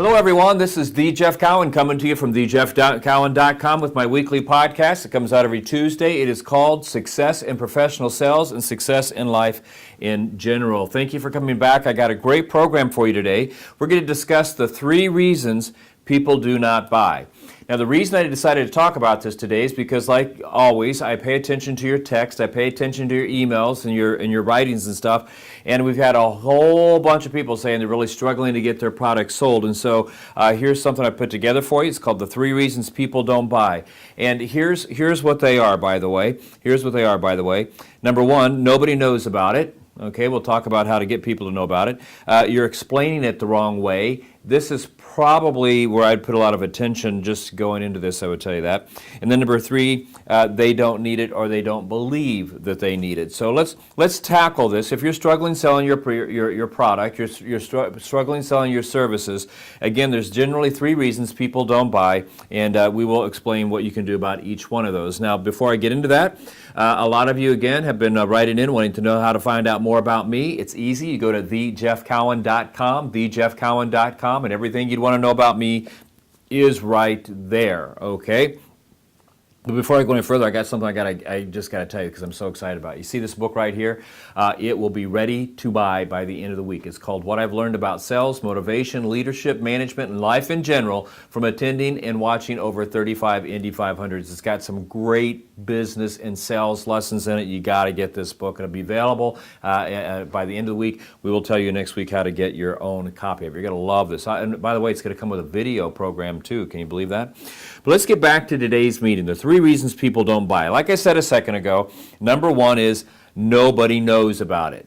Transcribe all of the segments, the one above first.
Hello, everyone. This is the Jeff Cowan coming to you from thejeffcowan.com with my weekly podcast. It comes out every Tuesday. It is called Success in Professional Sales and Success in Life in General. Thank you for coming back. I got a great program for you today. We're going to discuss the 3 reasons people do not buy. Now, the reason I decided to talk about this today is because, like always, I pay attention to your text, I pay attention to your emails and your writings and stuff, and we've had a whole bunch of people saying they're really struggling to get their products sold. And so here's something I put together for you. It's called the 3 reasons people don't buy. And here's what they are, by the way. Number 1, nobody knows about it. Okay, we'll talk about how to get people to know about it. You're explaining it the wrong way. This is probably where I'd put a lot of attention just going into this, I would tell you that. And then number 3, they don't need it or they don't believe that they need it. So let's tackle this. If you're struggling selling your product, you're struggling selling your services, again, there's generally 3 reasons people don't buy, and we will explain what you can do about each one of those. Now, before I get into that, a lot of you, again, have been writing in wanting to know how to find out more about me. It's easy. You go to thejeffcowan.com, thejeffcowan.com, and everything you'd want to know about me is right there, okay? But before I go any further, I got something I just got to tell you because I'm so excited about it. You see this book right here? It will be ready to buy by the end of the week. It's called What I've Learned About Sales, Motivation, Leadership, Management, and Life in General from attending and watching over 35 Indy 500s. It's got some great business and sales lessons in it. You got to get this book. It'll be available by the end of the week. We will tell you next week how to get your own copy of it. You're going to love this. And by the way, it's going to come with a video program too. Can you believe that? But let's get back to today's meeting. The 3 reasons people don't buy. Like I said a second ago, number 1 is nobody knows about it.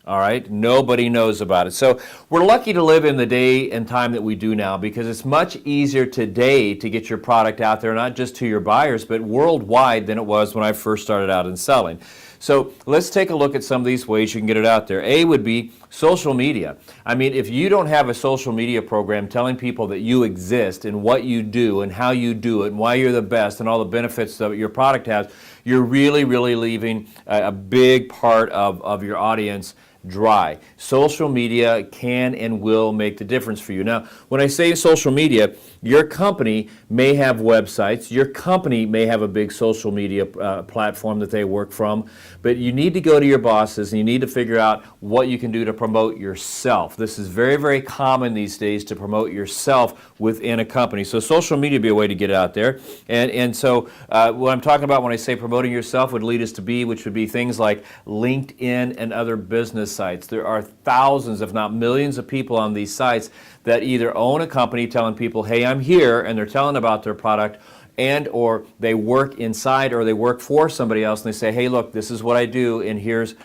All right? Nobody knows about it. So we're lucky to live in the day and time that we do now because it's much easier today to get your product out there, not just to your buyers, but worldwide than it was when I first started out in selling. So let's take a look at some of these ways you can get it out there. A would be social media. I mean, if you don't have a social media program telling people that you exist and what you do and how you do it and why you're the best and all the benefits that your product has, you're really, really leaving a big part of your audience dry. Social media can and will make the difference for you. Now, when I say social media, your company may have websites, your company may have a big social media platform that they work from, but you need to go to your bosses and you need to figure out what you can do to promote yourself. This is very, very common these days to promote yourself within a company. So social media would be a way to get it out there. And so what I'm talking about when I say promoting yourself would lead us to B, which would be things like LinkedIn and other business sites. There are thousands, if not millions of people on these sites that either own a company telling people, hey, I'm here, and they're telling about their product, and or they work inside or they work for somebody else and they say, hey, look, this is what I do and here's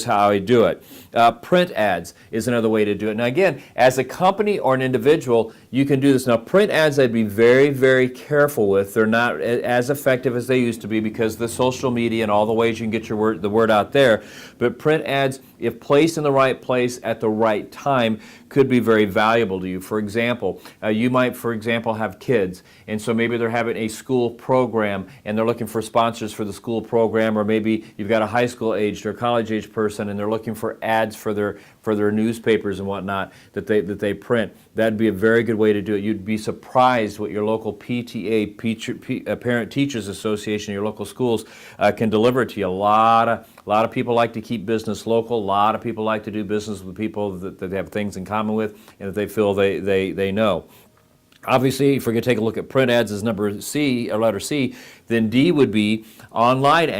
how I do it. Print ads is another way to do it. Now again, as a company or an individual, you can do this. Now print ads I'd be very, very careful with. They're not as effective as they used to be because of the social media and all the ways you can get the word out there. But print ads, if placed in the right place at the right time, could be very valuable to you. For example, you might, for example, have kids, and so maybe they're having a school program and they're looking for sponsors for the school program, or maybe you've got a high school aged or college aged person and they're looking for ads for their newspapers and whatnot that they print. That'd be a very good way to do it. You'd be surprised what your local PTA, Parent Teachers Association, your local schools can deliver to you. A lot of people like to keep business local. A lot of people like to do business with people that they have things in common with and that they feel they know. Obviously, if we're going to take a look at print ads as letter C, then D would be online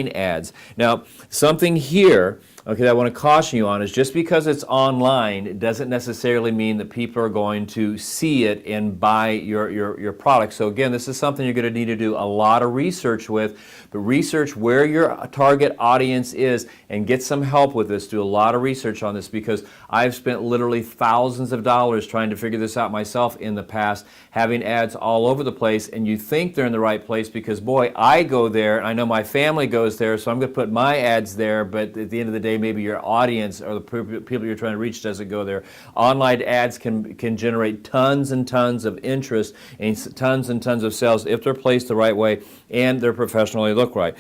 ads. Now, something here, okay, that I want to caution you on is just because it's online, it doesn't necessarily mean that people are going to see it and buy your product. So again, this is something you're going to need to do a lot of research with, but research where your target audience is and get some help with this. Do a lot of research on this because I've spent literally thousands of dollars trying to figure this out myself in the past, having ads all over the place, and you think they're in the right place because, boy, I go there, and I know my family goes there, so I'm going to put my ads there, but at the end of the day, way maybe your audience or the people you're trying to reach doesn't go there. Online ads can generate tons and tons of interest and tons of sales if they're placed the right way and they're professionally look right.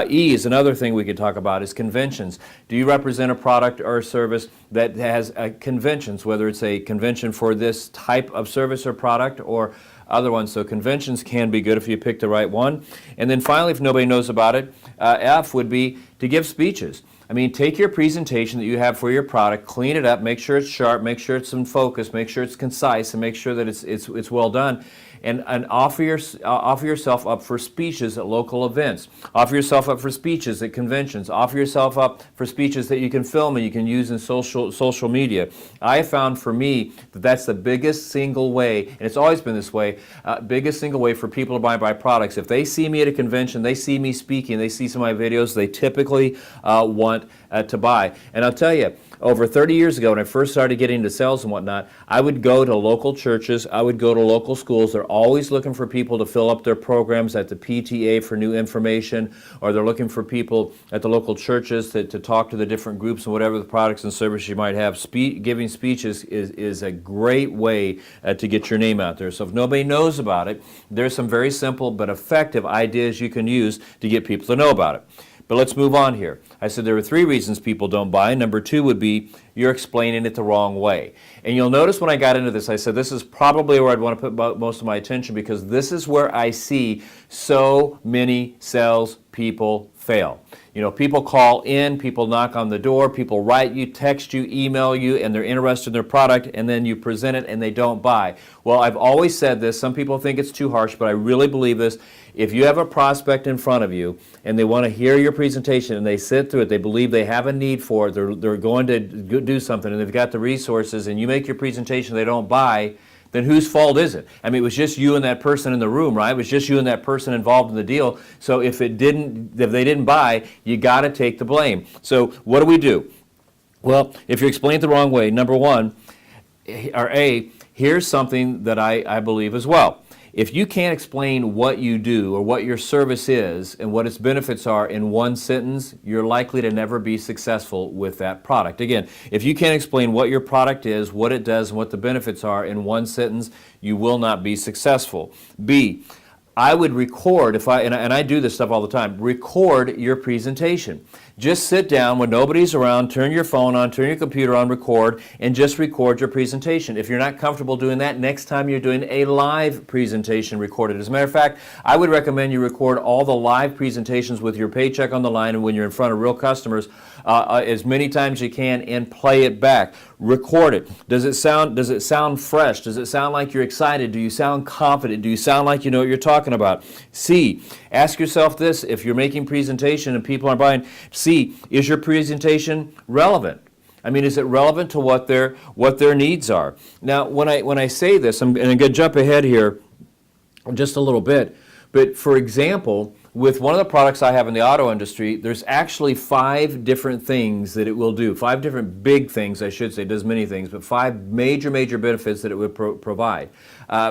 E is another thing we could talk about is conventions. Do you represent a product or a service that has conventions, whether it's a convention for this type of service or product or other ones? So conventions can be good if you pick the right one. And then finally, if nobody knows about it, F would be to give speeches. I mean, take your presentation that you have for your product, clean it up, make sure it's sharp, make sure it's in focus, make sure it's concise, and make sure that it's well done. And offer yourself up for speeches at local events. Offer yourself up for speeches at conventions. Offer yourself up for speeches that you can film and you can use in social media. I found for me that that's the biggest single way, and it's always been this way, biggest single way for people to buy products. If they see me at a convention, they see me speaking, they see some of my videos, they typically want to buy. And I'll tell you, over 30 years ago when I first started getting into sales and whatnot, I would go to local churches, I would go to local schools. They're always looking for people to fill up their programs at the PTA for new information, or they're looking for people at the local churches to talk to the different groups and whatever the products and services you might have. Giving speeches is a great way to get your name out there. So if nobody knows about it, there's some very simple but effective ideas you can use to get people to know about it. But let's move on here. I said there are 3 reasons people don't buy. Number 2 would be you're explaining it the wrong way. And you'll notice when I got into this, I said this is probably where I'd want to put most of my attention, because this is where I see so many salespeople fail. You know, people call in, people knock on the door, people write you, text you, email you, and they're interested in their product, and then you present it and they don't buy. Well, I've always said this. Some people think it's too harsh, but I really believe this. If you have a prospect in front of you and they want to hear your presentation and they sit through it, they believe they have a need for it, they're going to do something, and they've got the resources, and you make your presentation, they don't buy, then whose fault is it? I mean, it was just you and that person in the room, right? It was just you and that person involved in the deal. So if they didn't buy, you got to take the blame. So what do we do? Well, if you explain it the wrong way, number 1, or A, here's something that I believe as well. If you can't explain what you do or what your service is and what its benefits are in one sentence, you're likely to never be successful with that product. Again, if you can't explain what your product is, what it does, and what the benefits are in one sentence, you will not be successful. B, I would record, and I do this stuff all the time, record your presentation. Just sit down when nobody's around, turn your phone on, turn your computer on, record, and just record your presentation. If you're not comfortable doing that, next time you're doing a live presentation, record it. As a matter of fact, I would recommend you record all the live presentations with your paycheck on the line and when you're in front of real customers as many times as you can, and play it back. Record it. Does it sound fresh? Does it sound like you're excited? Do you sound confident? Do you sound like you know what you're talking about? C, ask yourself this: if you're making presentation and people aren't buying, C, is your presentation relevant? I mean, is it relevant to what their needs are? Now, when I say this, I'm going to jump ahead here just a little bit. But for example, with one of the products I have in the auto industry, there's actually 5 different things that it will do. 5 different big things, I should say. It does many things, but 5 major benefits that it would provide.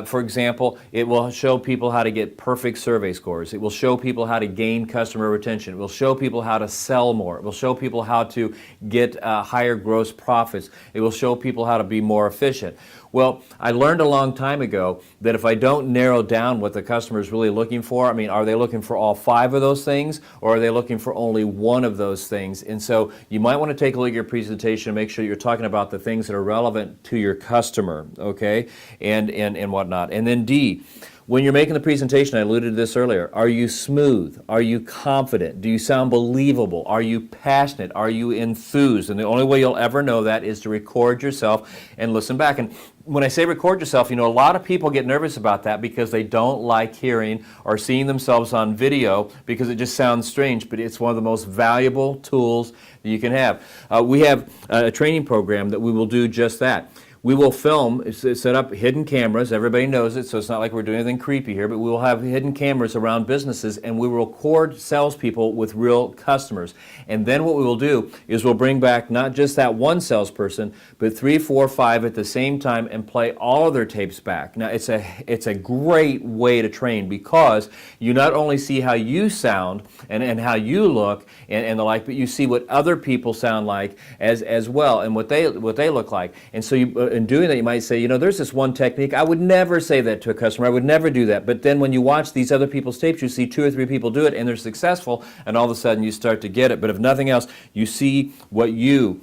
For example, it will show people how to get perfect survey scores. It will show people how to gain customer retention. It will show people how to sell more. It will show people how to get higher gross profits. It will show people how to be more efficient. Well, I learned a long time ago that if I don't narrow down what the customer is really looking for, I mean, are they looking for all 5 of those things, or are they looking for only one of those things? And so you might want to take a look at your presentation and make sure you're talking about the things that are relevant to your customer, okay, and whatnot. And then D, when you're making the presentation, I alluded to this earlier, are you smooth? Are you confident? Do you sound believable? Are you passionate? Are you enthused? And the only way you'll ever know that is to record yourself and listen back. And when I say record yourself, you know, a lot of people get nervous about that because they don't like hearing or seeing themselves on video because it just sounds strange, but it's one of the most valuable tools that you can have. We have a training program that we will do just that. we will film, set up hidden cameras. Everybody knows it, so it's not like we're doing anything creepy here, but we will have hidden cameras around businesses, and we will record salespeople with real customers. And then what we will do is we'll bring back not just that one salesperson, but 3, 4, 5 at the same time and play all of their tapes back. Now, it's a great way to train, because you not only see how you sound and how you look and the like, but you see what other people sound like as well, and what they look like. And so in doing that, you might say, there's this one technique. I would never say that to a customer. I would never do that. But then when you watch these other people's tapes, you see 2 or 3 people do it, and they're successful, and all of a sudden you start to get it. But if nothing else, you see what you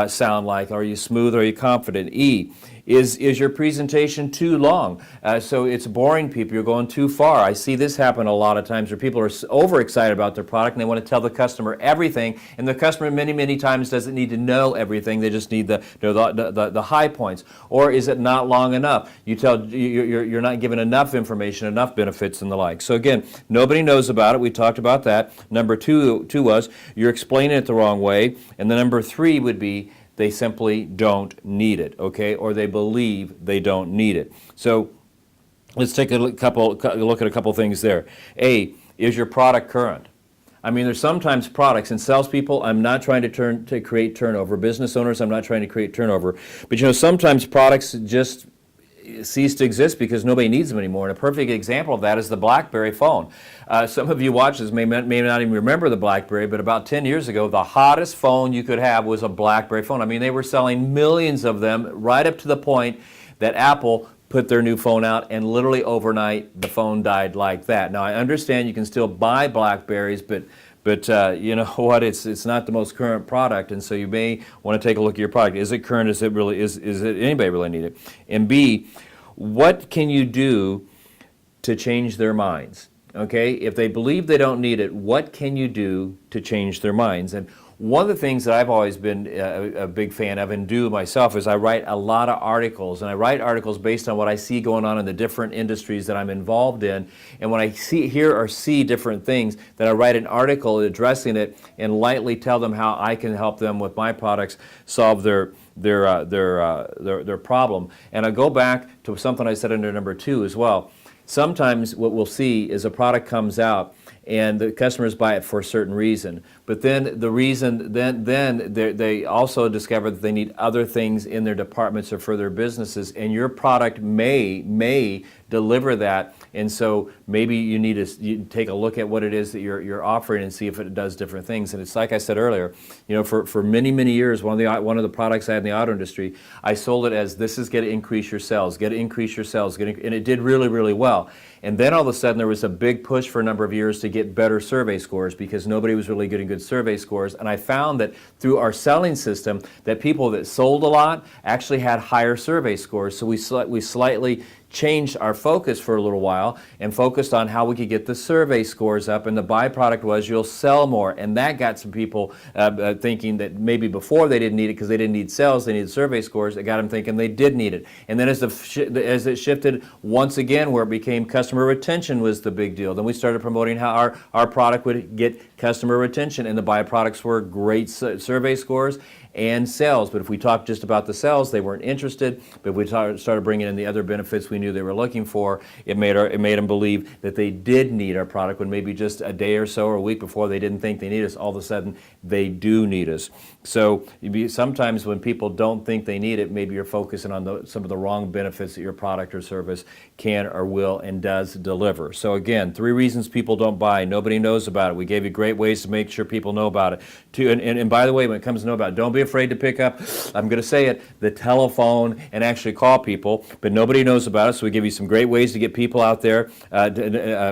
sound like. Are you smooth? Are you confident? E, is your presentation too long? So it's boring people. You're going too far. I see this happen a lot of times where people are overexcited about their product and they want to tell the customer everything, and the customer many times doesn't need to know everything. They just need the high points. Or is it not long enough? You're not giving enough information, enough benefits and the like. So again, nobody knows about it. We talked about that. Number two was you're explaining it the wrong way. And the number 3 would be they simply don't need it, okay? Or they believe they don't need it. So let's take a look at a couple things there. A, is your product current? I mean, there's sometimes products, and salespeople, I'm not trying to create turnover. Business owners, I'm not trying to create turnover. But sometimes products just cease to exist because nobody needs them anymore. And a perfect example of that is the BlackBerry phone. Some of you watchers may not even remember the BlackBerry, but about 10 years ago, the hottest phone you could have was a BlackBerry phone. I mean, they were selling millions of them right up to the point that Apple put their new phone out, and literally overnight, the phone died like that. Now, I understand you can still buy BlackBerries, but you know what? It's not the most current product, and so you may want to take a look at your product. Is it current? Is it anybody really need it? And B, what can you do to change their minds? Okay, if they believe they don't need it, what can you do to change their minds? And one of the things that I've always been a big fan of and do myself is I write a lot of articles, and I write articles based on what I see going on in the different industries that I'm involved in. And when I hear or see different things, then I write an article addressing it and lightly tell them how I can help them with my products solve their problem. And I go back to something I said under number 2 as well. Sometimes what we'll see is a product comes out and the customers buy it for a certain reason. But then the reason, then they also discover that they need other things in their departments or for their businesses, and your product may deliver that. And so maybe you need to take a look at what it is that you're offering and see if it does different things. And it's like I said earlier, for many years, one of the products I had in the auto industry, I sold it as, this is going to increase your sales, and it did really well. And then all of a sudden there was a big push for a number of years to get better survey scores because nobody was really getting good survey scores. And I found that through our selling system that people that sold a lot actually had higher survey scores. So we slightly changed our focus for a little while and focused on how we could get the survey scores up, and the byproduct was you'll sell more. And that got some people thinking that maybe before they didn't need it because they didn't need sales, they needed survey scores. It got them thinking they did need it. And then as it shifted once again where it became customer retention was the big deal, then we started promoting how our product would get customer retention, and the byproducts were great survey scores and sales. But if we talked just about the sales, they weren't interested. But if we started bringing in the other benefits we knew they were looking for, it made them believe that they did need our product, when maybe just a day or so or a week before they didn't think they need us. All of a sudden, they do need us. So sometimes when people don't think they need it, maybe you're focusing on some of the wrong benefits that your product or service can or will and does deliver. So again, 3 reasons people don't buy. Nobody knows about it. We gave you great ways to make sure people know about it. And by the way, when it comes to know about it, don't be afraid to pick up, I'm going to say it, the telephone and actually call people, but nobody knows about it, so we give you some great ways to get people out there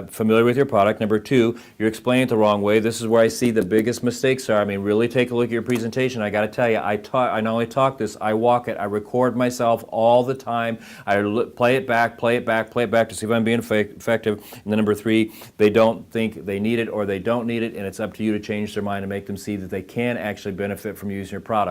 familiar with your product. Number 2, you're explaining it the wrong way. This is where I see the biggest mistakes are. I mean, really take a look at your presentation. I got to tell you, I not only talk this, I walk it. I record myself all the time. I play it back to see if I'm being effective. And then number 3, they don't think they need it or they don't need it, and it's up to you to change their mind and make them see that they can actually benefit from using your product.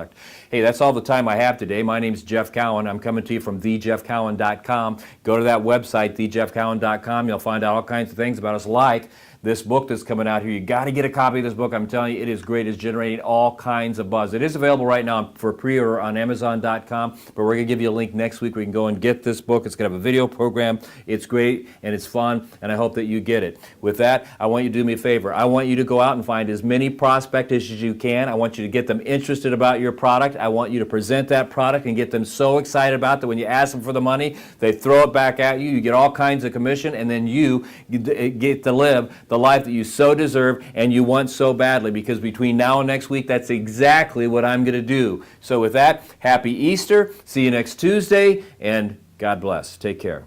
Hey, that's all the time I have today. My name's Jeff Cowan. I'm coming to you from thejeffcowan.com. Go to that website, thejeffcowan.com. You'll find out all kinds of things about us, like this book that's coming out here. You got to get a copy of this book. I'm telling you, it is great. It's generating all kinds of buzz. It is available right now for pre-order on Amazon.com, but we're going to give you a link next week where you can go and get this book. It's going to have a video program. It's great, and it's fun, and I hope that you get it. With that, I want you to do me a favor. I want you to go out and find as many prospectors as you can. I want you to get them interested about your product. I want you to present that product and get them so excited about it that when you ask them for the money, they throw it back at you. You get all kinds of commission, and then you get to live the life that you so deserve and you want so badly, because between now and next week, that's exactly what I'm going to do. So with that, happy Easter. See you next Tuesday, and God bless. Take care.